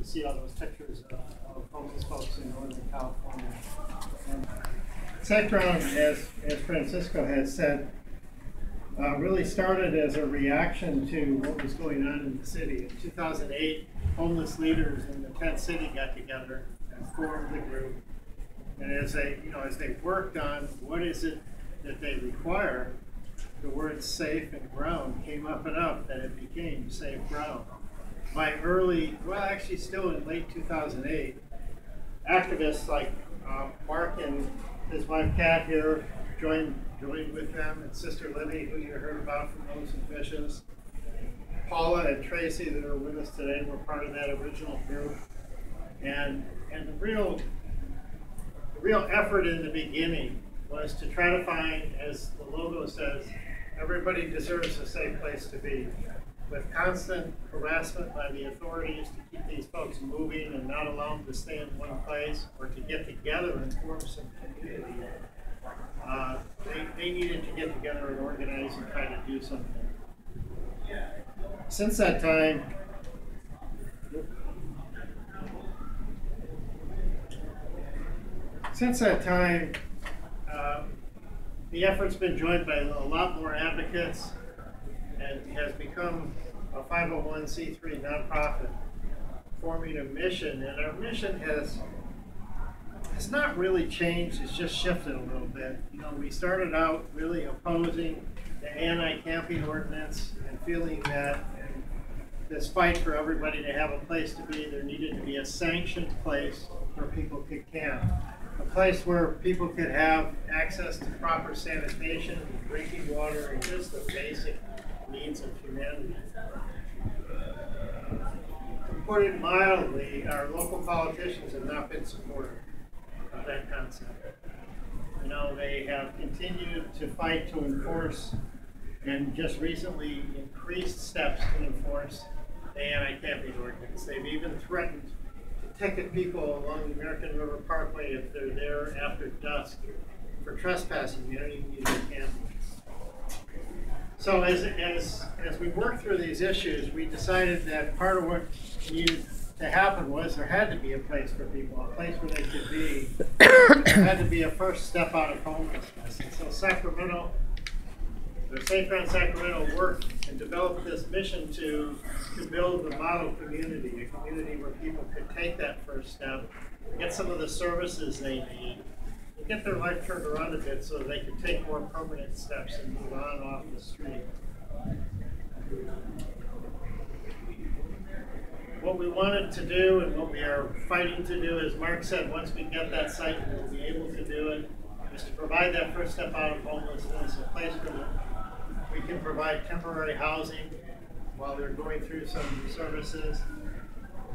you see all those pictures of homeless folks in Northern California. Sacramento, as Francisco has said, really started as a reaction to what was going on in the city. In 2008, homeless leaders in the tent city got together and formed the group. And as they worked on what is it that they require, the words safe and ground came up enough that it became safe ground. By actually still in late 2008, activists like Mark and his wife Kat here joined with them, and Sister Libby, who you heard about from Those Who Fishes. Paula and Tracy that are with us today were part of that original group. And the real effort in the beginning was to try to find, as the logo says, everybody deserves a safe place to be. With constant harassment by the authorities to keep these folks moving and not allow them to stay in one place or to get together and form some community, they needed to get together and organize and try to do something. Since that time, the effort's been joined by a lot more advocates and has become a 501c3 nonprofit forming a mission. And our mission has not really changed, it's just shifted a little bit. We started out really opposing the anti-camping ordinance and feeling that in this fight for everybody to have a place to be, there needed to be a sanctioned place where people could camp. A place where people could have access to proper sanitation, drinking water, and just the basic needs of humanity. To put it mildly, our local politicians have not been supportive of that concept. They have continued to fight to enforce, and just recently increased steps to enforce the anti-camping ordinance. They've even threatened to ticket people along the American River Parkway if they're there after dusk for trespassing. You don't even need to be camping. So as we worked through these issues, we decided that part of what needed to happen was there had to be a place for people, a place where they could be. There had to be a first step out of homelessness. And so Sacramento, the Safe Ground Sacramento worked and developed this mission to build a model community, a community where people could take that first step, get some of the services they need, and get their life turned around a bit so they can take more permanent steps and move on off the street. What we wanted to do and what we are fighting to do, as Mark said, once we get that site and we'll be able to do it, is to provide that first step out of homelessness, a place where we can provide temporary housing while they're going through some services.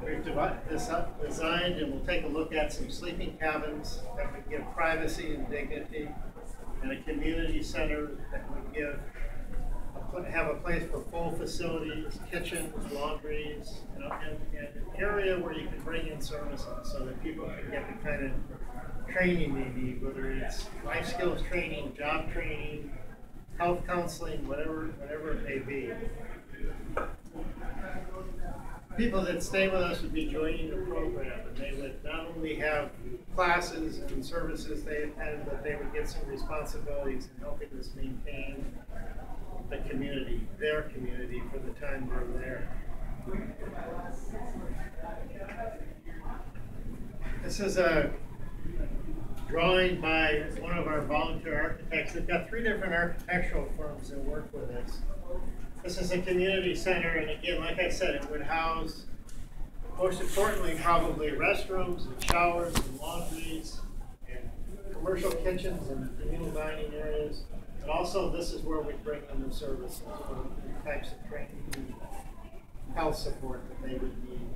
We've designed and we'll take a look at some sleeping cabins that would give privacy and dignity, and a community center that would have a place for full facilities, kitchens, laundries, and an area where you can bring in services so that people can get the kind of training they need, whether it's life skills training, job training, health counseling, whatever it may be. People that stay with us would be joining the program, and they would not only have classes and services they attend, but they would get some responsibilities in helping us maintain the community, their community, for the time we're there. This is a drawing by one of our volunteer architects. We've got 3 different architectural firms that work with us. This is a community center, and again, like I said, it would house, most importantly, probably restrooms and showers and laundries and commercial kitchens and communal dining areas. And also, this is where we bring in the services for the types of training and health support that they would need.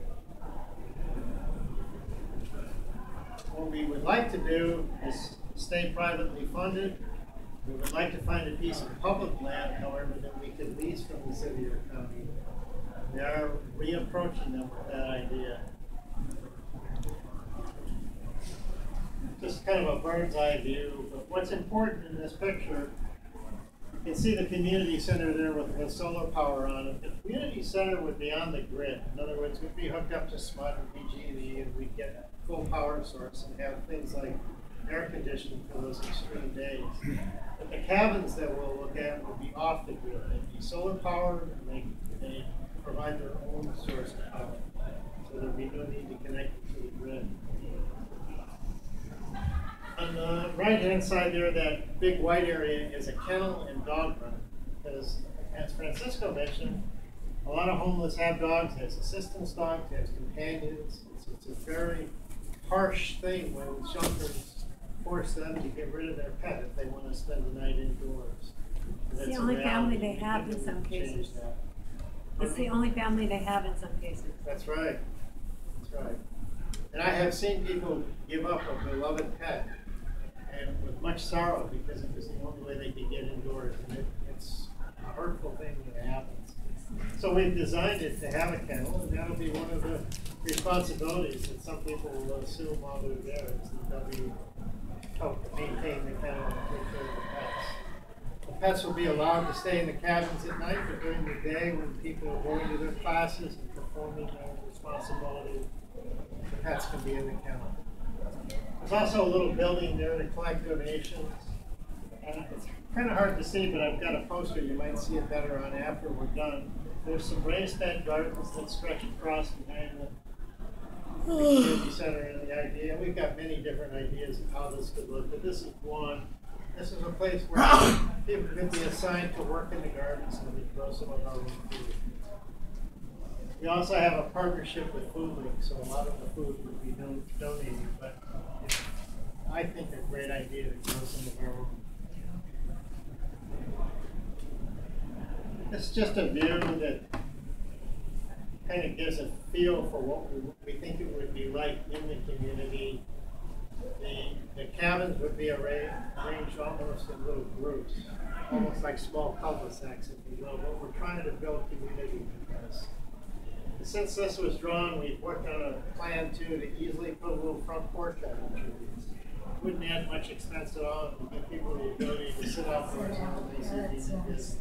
What we would like to do is stay privately funded. We would like to find a piece of public land, however, that we could lease from the city or county. We are reapproaching them with that idea. Just kind of a bird's eye view, but what's important in this picture You can see the community center there with solar power on it. The community center would be on the grid. In other words, we'd be hooked up to SMUD and BGV, and we'd get a full power source and have things like air conditioning for those extreme days. But the cabins that we'll look at would be off the grid. They'd be solar powered, and they provide their own source of power. So there'd be no need to connect it to the grid. On the right-hand side there, that big white area is a kennel and dog run. Because, as Francisco mentioned, a lot of homeless have dogs, has assistance dogs, has companions. It's a very harsh thing when shelters force them to get rid of their pet if they want to spend the night indoors. It's the only family they have in some cases. It's the only family they have in some cases. That's right. That's right. And I have seen people give up a beloved pet, and with much sorrow, because it was the only way they could get indoors. And it's a hurtful thing when it happens. So we've designed it to have a kennel, and that'll be one of the responsibilities that some people will assume while they're there, is that they'll be help maintain the kennel and take care of the pets. The pets will be allowed to stay in the cabins at night, but during the day, when people are going to their classes and performing their responsibility, the pets can be in the kennel. There's also a little building there to collect donations. And it's kind of hard to see, but I've got a poster. You might see it better on after we're done. There's some raised bed gardens that stretch across behind the community center and the idea. We've got many different ideas of how this could look, but this is one. This is a place where people could be assigned to work in the gardens and we grow some of our own food. We also have a partnership with Food Link, so a lot of the food would be donated, but I think a great idea to grow some of our own. It's just a view that kind of gives a feel for what we think it would be like in the community. The cabins would be arranged almost in little groups, almost like small cul-de-sacs, if you will. But we're trying to build community with this. Since this was drawn, we've worked on a plan too to easily put a little front porch out of the trees. Wouldn't add much expense at all, and give people the ability to sit outdoors on a nice easy day.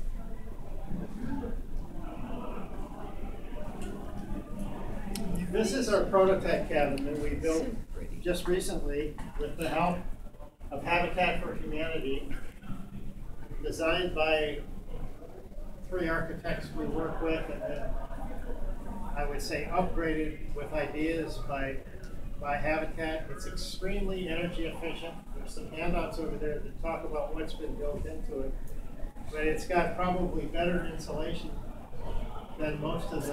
This is our prototype cabin that we built just recently with the help of Habitat for Humanity, designed by 3 architects we work with, and then I would say upgraded with ideas by Habitat. It's extremely energy efficient. There's some handouts over there that talk about what's been built into it. But it's got probably better insulation than most of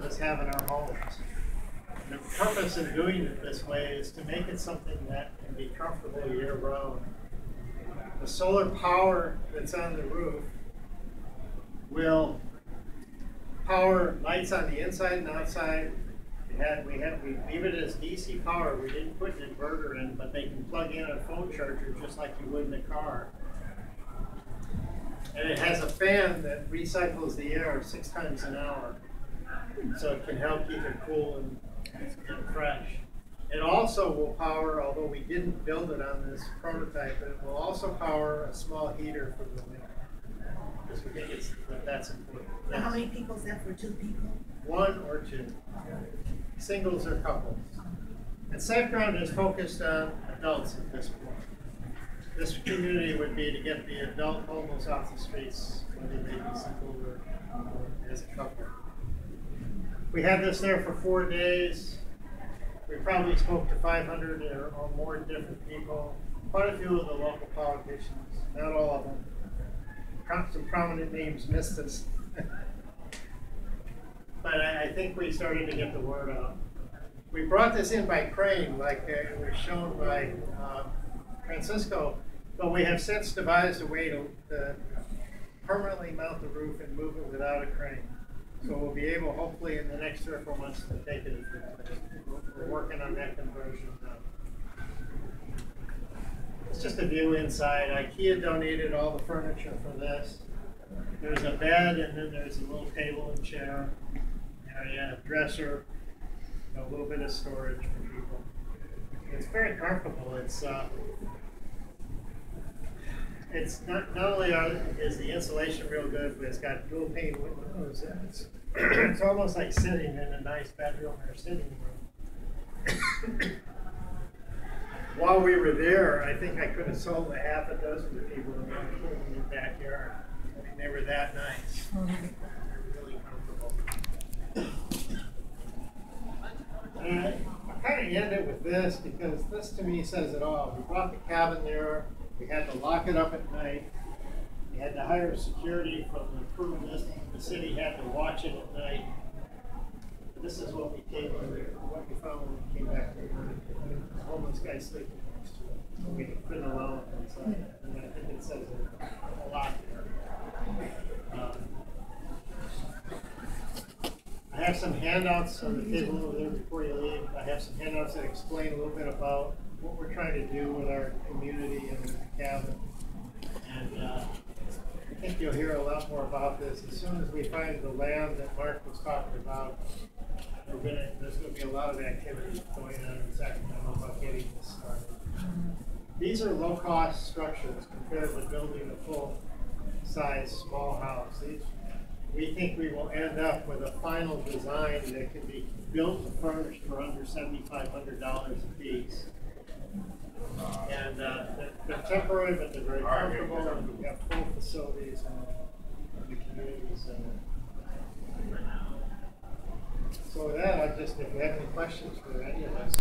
us have in our homes. And the purpose of doing it this way is to make it something that can be comfortable year-round. The solar power that's on the roof will power lights on the inside and outside. We leave it as DC power. We didn't put an inverter in, but they can plug in a phone charger just like you would in a car. And it has a fan that recycles the air 6 times an hour, so it can help keep it cool and fresh. It also will power, although we didn't build it on this prototype, but it will also power a small heater for the winter. Because we think that's important. Now, how many people is that for 2 people? 1 or 2. Singles or couples. And SafeGround is focused on adults at this point. This community would be to get the adult homeless off the streets, whether they be single or as a couple. We had this there for 4 days. We probably spoke to 500 or more different people. Quite a few of the local politicians, not all of them. Some prominent names missed us. But I think we started to get the word out. We brought this in by crane, like it was shown by Francisco, but we have since devised a way to permanently mount the roof and move it without a crane. So we'll be able, hopefully, in the next 3 or 4 months to take it. We're working on that conversion now. It's just a view inside. IKEA donated all the furniture for this. There's a bed, and then there's a little table and chair, a dresser, a little bit of storage for people. It's very comfortable. It's it's not only is the insulation real good, but it's got dual pane windows. It's almost like sitting in a nice bedroom or sitting room. While we were there, I think I could have sold a half a dozen to people in the backyard. I mean, they were that nice. Really comfortable. And I kind of end it with this because this to me says it all. We brought the cabin there. We had to lock it up at night. We had to hire security from the crew. The city had to watch it at night. This is what we what we found when we came back to the homeless guy sleeping next to it. So we couldn't allow him inside. And I think it says a lot there. I have some handouts on the table over there before you leave. I have some handouts that explain a little bit about what we're trying to do with our community and with the cabin. And I think you'll hear a lot more about this as soon as we find the land that Mark was talking about. There's going to be a lot of activity going on in Sacramento about getting this started. These are low-cost structures compared to building a full-size small house. We think we will end up with a final design that can be built and furnished for under $7,500 a piece. And they're temporary, but they're very comfortable, and we have full facilities in the community center. So with that, if you have any questions for any of us.